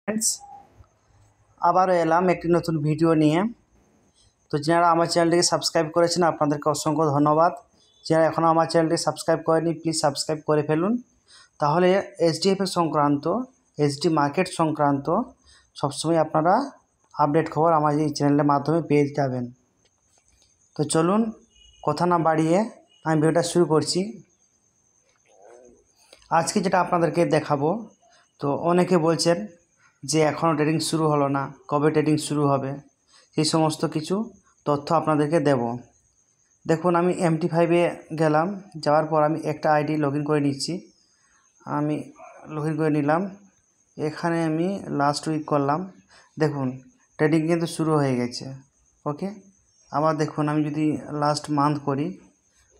Friends, আবারও এলাম একটি নতুন ভিডিও নিয়ে। তো যারা আমার চ্যানেলটিকে সাবস্ক্রাইব করেছেন আপনাদেরকে অসংখ্য ধন্যবাদ। যারা এখনও আমার চ্যানেলটি সাবস্ক্রাইব করেনি প্লিজ সাবস্ক্রাইব করে ফেলুন, তাহলে এইচডিএফএ সংক্রান্ত এইচডি মার্কেট সংক্রান্ত সবসময় আপনারা আপডেট খবর আমার এই চ্যানেলের মাধ্যমে পেয়ে যাবেন। তো চলুন কথা না বাড়িয়ে আমি ভিডিওটা শুরু করছি। আজকে যেটা আপনাদেরকে দেখাবো, তো অনেকে বলছেন যে এখনও ট্রেডিং শুরু হলো না, কবে ট্রেডিং শুরু হবে, সেই সমস্ত কিছু তথ্য আপনাদেরকে দেব। দেখুন, আমি MT5-এ গেলাম, যাওয়ার পর আমি একটা আইডি লগ ইন করে নিচ্ছি। আমি লগ ইন করে নিলাম, এখানে আমি লাস্ট উইক করলাম। দেখুন ট্রেডিং কিন্তু শুরু হয়ে গেছে। ওকে, আবার দেখুন আমি যদি লাস্ট মান্থ করি,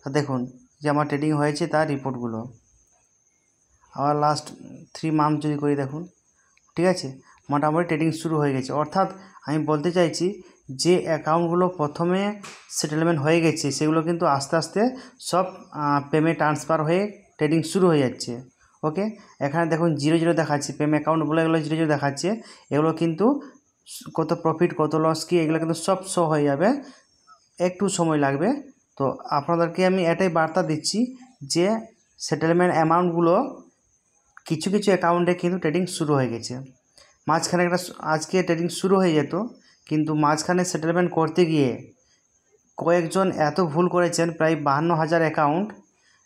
দেখুন যে আমার ট্রেডিং হয়েছে তার রিপোর্টগুলো। আবার লাস্ট 3 মান্থ যদি করি, দেখুন ঠিক আছে, মোটামুটি ট্রেডিং শুরু হয়ে গেছে। অর্থাৎ আমি বলতে চাইছি যে অ্যাকাউন্টগুলো প্রথমে সেটেলমেন্ট হয়ে গেছে সেগুলো কিন্তু আস্তে আস্তে সব পেমেন্ট ট্রান্সফার হয়ে ট্রেডিং শুরু হয়ে যাচ্ছে। ওকে, এখানে দেখুন 0 দেখাচ্ছে, পেমেন্ট অ্যাকাউন্ট বলে এগুলো 0 দেখাচ্ছে। এগুলো কিন্তু কত প্রফিট কত লস কি এগুলো কিন্তু সব শো হয়ে যাবে, একটু সময় লাগবে। তো আপনাদেরকে আমি এটাই বার্তা দিচ্ছি যে সেটেলমেন্ট অ্যামাউন্টগুলো কিছু কিছু অ্যাকাউন্টে কিন্তু ট্রেডিং শুরু হয়ে গেছে। মাঝখানে আজকে ট্রেডিং শুরু হয়ে যেত, কিন্তু মাঝখানে সেটেলমেন্ট করতে গিয়ে কয়েকজন এত ভুল করেছেন, প্রায় 52,000 অ্যাকাউন্ট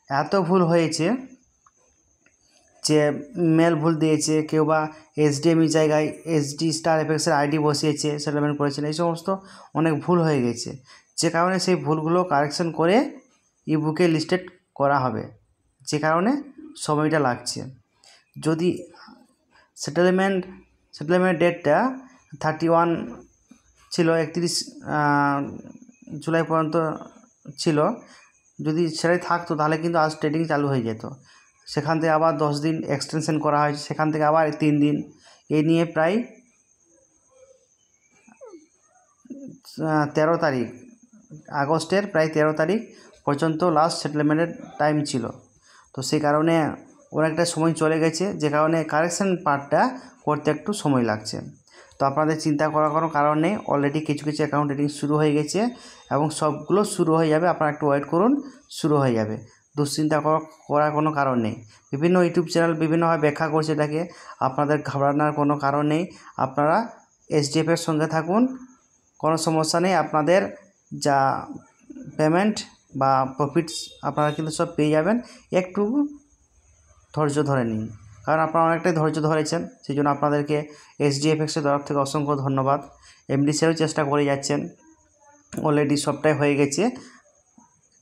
এত ভুল হয়েছে যে মেল ভুল দিয়েছে, কেউ বা SDME জায়গায় SD স্টার এফেক্সের আইডি বসিয়েছে, সেটেলমেন্ট করেছেন, এই সমস্ত অনেক ভুল হয়ে গেছে। যে কারণে সেই ভুলগুলো কারেকশন করে ইবুকে লিস্টেড করা হবে, যে কারণে সময়টা লাগছে। যদি সেটেলমেন্ট ডেটটা 31 ছিল, 31 জুলাই পর্যন্ত ছিল, যদি সেটাই থাকতো তাহলে কিন্তু আজ ট্রেডিং চালু হয়ে যেত। সেখান থেকে আবার 10 দিন এক্সটেনশন করা হয়েছে, সেখান থেকে আবার 3 দিন, এই নিয়ে প্রায় 13 তারিখ আগস্টের প্রায় 13 তারিখ পর্যন্ত লাস্ট সেটেলমেন্টের টাইম ছিল। তো সেই কারণে অনেকটা সময় চলে গেছে, যে কারণে কারেকশান পার্টটা করতে একটু সময় লাগছে। তো আপনাদের চিন্তা করার কোনো কারণ নেই, অলরেডি কিছু কিছু অ্যাকাউন্ট ট্রেডিং শুরু হয়ে গেছে এবং সবগুলো শুরু হয়ে যাবে। আপনারা একটু ওয়েট করুন, শুরু হয়ে যাবে, দুশ্চিন্তা করার কোনো কারণ নেই। বিভিন্ন ইউটিউব চ্যানেল বিভিন্নভাবে ব্যাখ্যা করছে এটাকে, আপনাদের ঘাবড়ানোর কোনো কারণ নেই। আপনারা SDF-এর সঙ্গে থাকুন, কোনো সমস্যা নেই। আপনাদের যা পেমেন্ট বা প্রফিটস আপনারা কিন্তু সব পেয়ে যাবেন। একটু ধৈর্য ধরে নিন, কারণ আপনারা অনেকটাই ধৈর্য ধরেছেন, সেই জন্য আপনাদেরকে SDFX-এর তরফ থেকে অসংখ্য ধন্যবাদ। MD স্যারও চেষ্টা করে যাচ্ছেন, অলরেডি সবটাই হয়ে গেছে।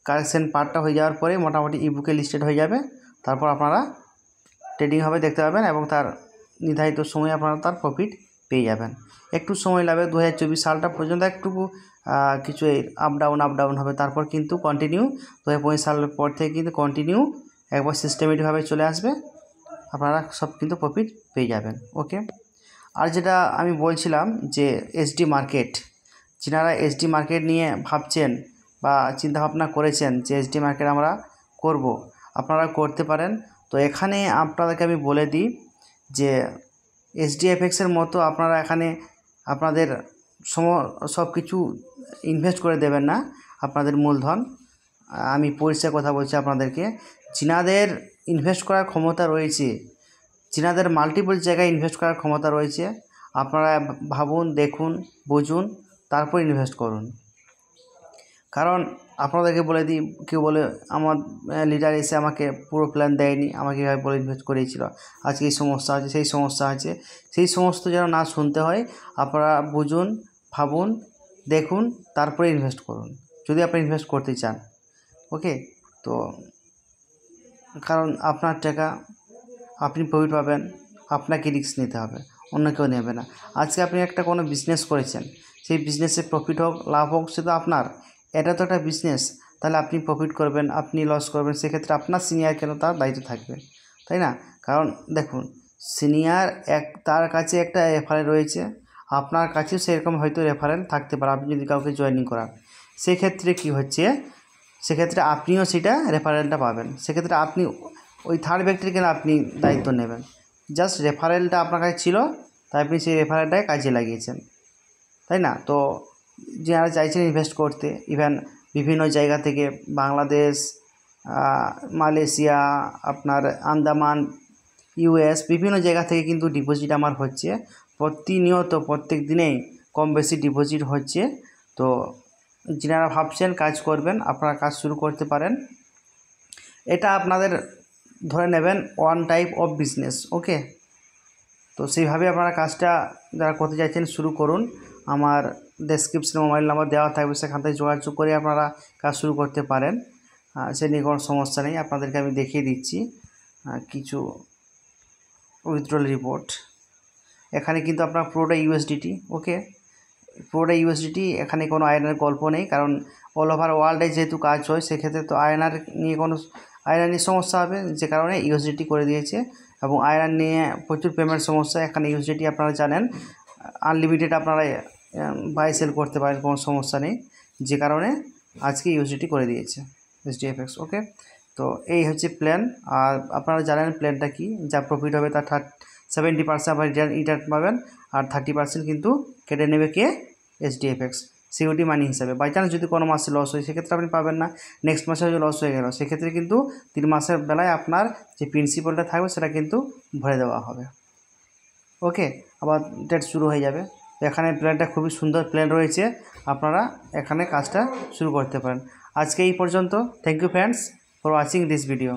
কারেকশন পার্টটা হয়ে যাওয়ার পরে মোটামুটি ইবুকে লিস্টেড হয়ে যাবে, তারপর আপনারা ট্রেডিং হবে দেখতে পাবেন এবং তার নির্ধারিত সময়ে আপনারা তার প্রফিট পেয়ে যাবেন। একটু সময় লাগবে, 2024 সালটা পর্যন্ত একটু কিছু আপ ডাউন হবে, তারপর কিন্তু কন্টিনিউ 2025 সালের পর থেকে কিন্তু কন্টিনিউ একবার সিস্টেমেটিকভাবে চলে আসবে, আপনারা সব কিন্তু প্রফিট পেয়ে যাবেন। ওকে, আর যেটা আমি বলছিলাম যে SD মার্কেট, যিনারা SD মার্কেট নিয়ে ভাবছেন বা চিন্তাভাবনা করেছেন যে SD মার্কেট আমরা করব, আপনারা করতে পারেন। তো এখানে আপনাদেরকে আমি বলে দিই যে SDFX-এর মতো আপনারা এখানে আপনাদের সব কিছু ইনভেস্ট করে দেবেন না, আপনাদের মূলধন। আমি পরিষ্কার কথা বলছি আপনাদেরকে, যিনাদের ইনভেস্ট করার ক্ষমতা রয়েছে, যিনাদের মাল্টিপল জায়গায় ইনভেস্ট করার ক্ষমতা রয়েছে, আপনারা ভাবুন, দেখুন, বুঝুন, তারপর ইনভেস্ট করুন। কারণ আপনাদেরকে বলে দিই, কেউ বলে আমার লিডার এসে আমাকে পুরো প্ল্যান দেয়নি, আমাকে এভাবে বলে ইনভেস্ট করিয়েছিল, আজকে এই সমস্যা আছে সেই সমস্যা আছে, সেই সমস্ত যেন না শুনতে হয়। আপনারা বুঝুন, ভাবুন, দেখুন, তারপরে ইনভেস্ট করুন, যদি আপনি ইনভেস্ট করতে চান। ওকে, তো কারণ আপনার টাকা আপনি প্রফিট পাবেন, আপনাকে রিস্ক নিতে হবে, অন্য কেউ নেবে না। আজকে আপনি একটা কোনো বিজনেস করেছেন, সেই বিজনেসে প্রফিট হোক লাভ হোক সেটা আপনার, এটা তো একটা বিজনেস, তাহলে আপনি প্রফিট করবেন, আপনি লস করবেন, সেক্ষেত্রে আপনার সিনিয়র কেন তার দায়িত্ব থাকবে, তাই না? কারণ দেখুন, সিনিয়র তার কাছে একটা রেফারেল রয়েছে, আপনার কাছেও সেরকম হয়তো রেফারেল থাকতে পারে, আপনি যদি কাউকে জয়েনিং করান, সেক্ষেত্রে কি হচ্ছে, সেক্ষেত্রে আপনিও সেটা রেফারেলটা পাবেন। সেক্ষেত্রে আপনি ওই থার্ড ব্যক্তির কেন আপনি দায়িত্ব নেবেন, জাস্ট রেফারেলটা আপনার কাছে ছিল, তাই আপনি সেই রেফারেলটাই কাজে লাগিয়েছেন, তাই না? তো যারা চাইছেন ইনভেস্ট করতে, ইভেন বিভিন্ন জায়গা থেকে, বাংলাদেশ, মালয়েশিয়া, আপনার আন্দামান, ইউএস, বিভিন্ন জায়গা থেকে কিন্তু ডিপোজিট আমার হচ্ছে প্রতিনিয়ত, প্রত্যেক দিনেই কম বেশি ডিপোজিট হচ্ছে। তো যারা ভাবছেন কাজ করবেন, আপনারা কাজ শুরু করতে পারেন। এটা আপনাদের ধরে নেবেন ওয়ান টাইপ অফ বিজনেস, ওকে? তো সেইভাবে আপনারা কাজটা যারা করতে চাইছেন শুরু করুন। আমার ডেসক্রিপশনে মোবাইল নাম্বার দেওয়া থাকবে, সেখান থেকে যোগাযোগ করে আপনারা কাজ শুরু করতে পারেন। সে নিয়ে কোনো সমস্যা নেই। আপনাদেরকে আমি দেখিয়ে দিচ্ছি কিছু উইথড্রল রিপোর্ট। এখানে কিন্তু আপনার পুরোটা ইউএসডিটি, ওকে? পুরোটা ইউএসডিটি, এখানে কোনো আয়নার গল্প নেই, কারণ অল ওভার ওয়ার্ল্ডে যেহেতু কাজ হয় সেক্ষেত্রে তো আয়নার নিয়ে সমস্যা হবে, যে কারণে ইউএসডিটি করে দিয়েছে। এবং আয়নার নিয়ে প্রচুর পেমেন্ট সমস্যা। এখানে ইউএসডিটি আপনারা জানেন আনলিমিটেড আপনারা বাই সেল করতে পারেন, কোনো সমস্যা নেই, যে কারণে আজকে ইউএসডিটি করে দিয়েছে SDFX, ওকে? তো এই হচ্ছে প্ল্যান। আর আপনারা জানেন প্ল্যানটা কি, যা প্রফিট হবে তার 70% আপনার রিটার্ন পাবেন, আর 30% কিন্তু কেটে নেবে কে? SDFX সিকিউরিটি মানি হিসাবে। বাই চান্স যদি কোনো মাসে লস হয় সেক্ষেত্রে আপনি পাবেন না। নেক্সট মাসে যদি লস হয়ে গেল সেক্ষেত্রে কিন্তু 3 মাসের বেলায় আপনার যে প্রিন্সিপালটা থাকবে সেটা কিন্তু ভরে দেওয়া হবে, ওকে? আবার ডেট শুরু হয়ে যাবে। এখানে প্ল্যানটা খুবই সুন্দর প্ল্যান রয়েছে, আপনারা এখানে কাজটা শুরু করতে পারেন। আজকে এই পর্যন্ত। Thank you friends for watching this video.